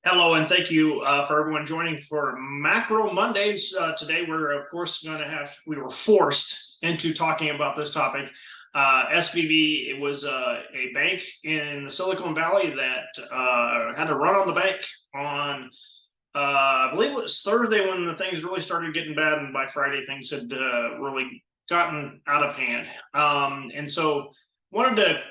Hello, and thank you for everyone joining for Macro Mondays. Today, we're of course going to we were forced into talking about this topic. SVB, it was a bank in the Silicon Valley that had to run on the bank on, I believe it was Thursday when the things really started getting bad, and by Friday things had really gotten out of hand. And so wanted to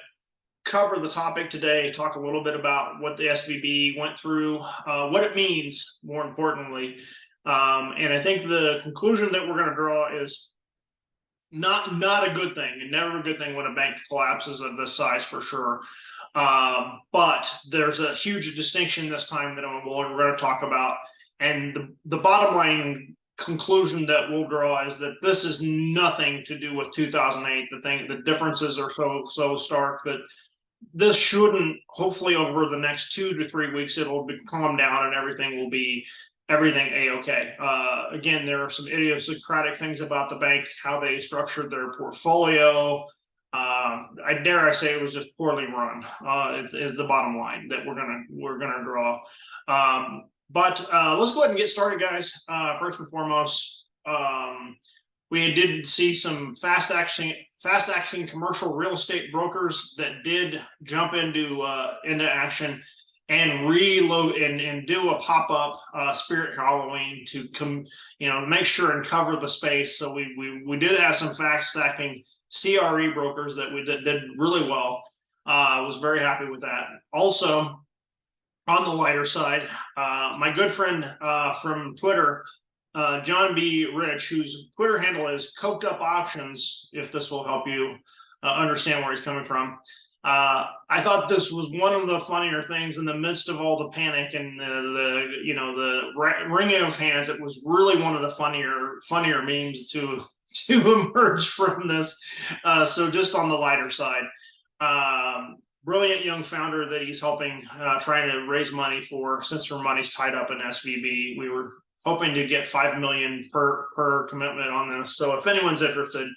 cover the topic today, talk a little bit about what the SVB went through, what it means, more importantly. And I think the conclusion that we're going to draw is not a good thing, and never a good thing when a bank collapses of this size, for sure. But there's a huge distinction this time that we're going to talk about. And the bottom line conclusion that we'll draw is that this is nothing to do with 2008. The differences are so stark that this shouldn't, hopefully over the next 2 to 3 weeks, it'll be calm down and everything will be a-okay. Again, there are some idiosyncratic things about the bank, how they structured their portfolio. I dare say it was just poorly run, is the bottom line that we're gonna draw. But let's go ahead and get started, guys. First and foremost, we did see some fast action commercial real estate brokers that did jump into action and reload and do a pop-up Spirit Halloween to make sure and cover the space. So we did have some fast acting CRE brokers that did really well. I was very happy with that. Also, on the lighter side, my good friend from Twitter, John B. Rich, whose Twitter handle is Coked Up Options, if this will help you understand where he's coming from. I thought this was one of the funnier things in the midst of all the panic and the wringing of hands. It was really one of the funnier memes to emerge from this. So just on the lighter side, brilliant young founder that he's helping, trying to raise money for, since her money's tied up in SVB. We were hoping to get $5 million per commitment on this. So if anyone's interested,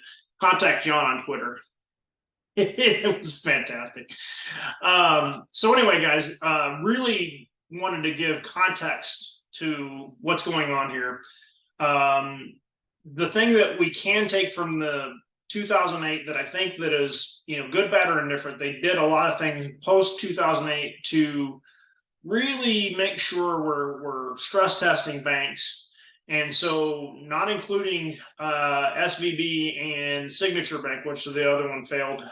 contact John on Twitter. It was fantastic. So anyway, guys, really wanted to give context to what's going on here. The thing that we can take from the 2008 that I think that is, good, bad, or indifferent, they did a lot of things post 2008 to really make sure we're stress testing banks. And so not including SVB and Signature Bank, which the other one failed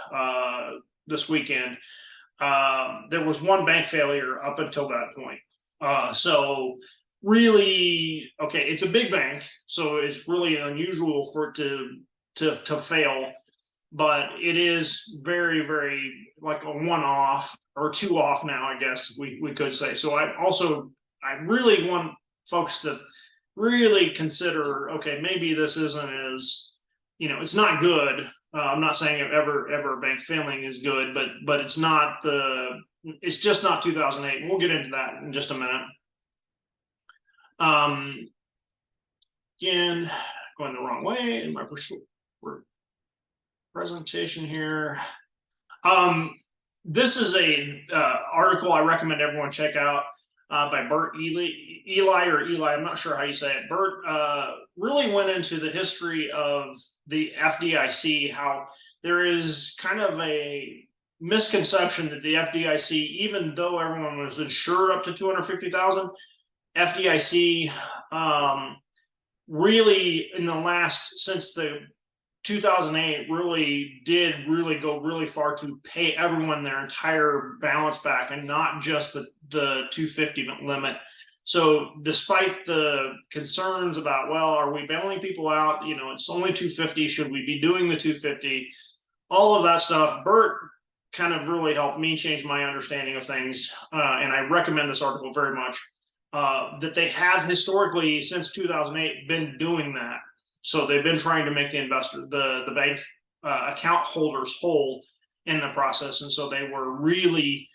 this weekend. There was one bank failure up until that point. So really, okay, it's a big bank, so it's really unusual for it to fail, but it is very, very like a one-off or two-off now, I guess we could say. So I really want folks to really consider, okay, maybe this isn't as, it's not good. I'm not saying ever a bank failing is good, but it's just not 2008. And we'll get into that in just a minute. Again, going the wrong way in my presentation here. This is a article I recommend everyone check out by Bert Eli. I'm not sure how you say it. Bert really went into the history of the FDIC, how there is kind of a misconception that the FDIC, even though everyone was insured up to $250,000, FDIC really in the last, since the 2008 really go really far to pay everyone their entire balance back and not just the 250 limit. So despite the concerns about, well, are we bailing people out? It's only 250. Should we be doing the 250? All of that stuff. Bert kind of really helped me change my understanding of things. And I recommend this article very much, that they have historically since 2008 been doing that. So they've been trying to make the bank account holders whole in the process. And so they were really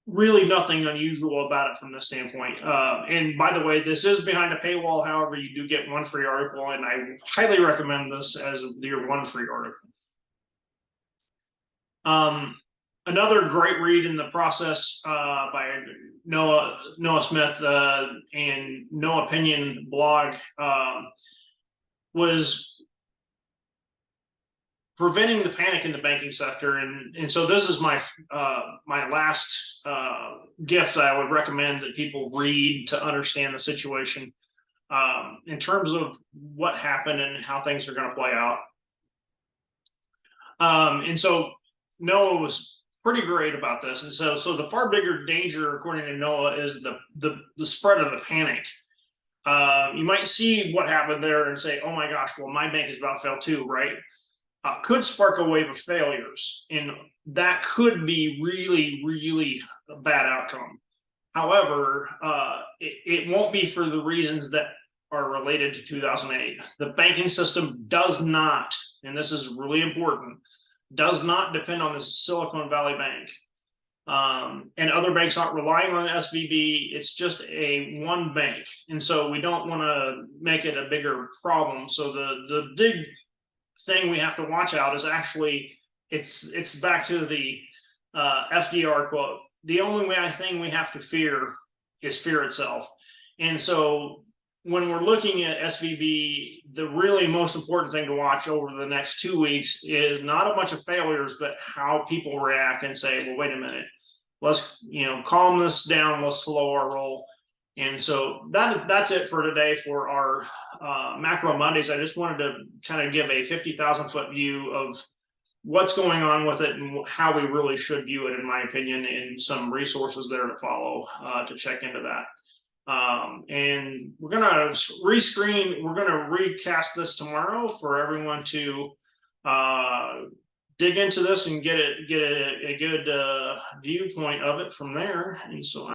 nothing unusual about it from this standpoint. And by the way, this is behind a paywall. However, you do get one free article, and I highly recommend this as your one free article. Another great read in the process by Noah Smith and No Opinion blog was preventing the panic in the banking sector. And so this is my last gift I would recommend that people read to understand the situation in terms of what happened and how things are going to play out. And so Noah was pretty great about this. And so the far bigger danger, according to Noah, is the spread of the panic. You might see what happened there and say, oh my gosh, well, my bank is about to fail too, right? Could spark a wave of failures, and that could be really, really a bad outcome. However, it won't be for the reasons that are related to 2008. The banking system does not, and this is really important, does not depend on the Silicon Valley Bank. And other banks aren't relying on the SVB. It's just a one bank. And so we don't want to make it a bigger problem. So the big thing we have to watch out is actually, it's back to the FDR quote. The only thing we have to fear is fear itself. And so when we're looking at SVB, the really most important thing to watch over the next 2 weeks is not a bunch of failures, but how people react and say, well, wait a minute, let's calm this down, let's slow our roll. And so that's it for today for our Macro Mondays. I just wanted to kind of give a 50,000-foot view of what's going on with it and how we really should view it, in my opinion, and some resources there to follow to check into that. And we're going to rescreen. We're going to recast this tomorrow for everyone to dig into this and get a good viewpoint of it from there. And so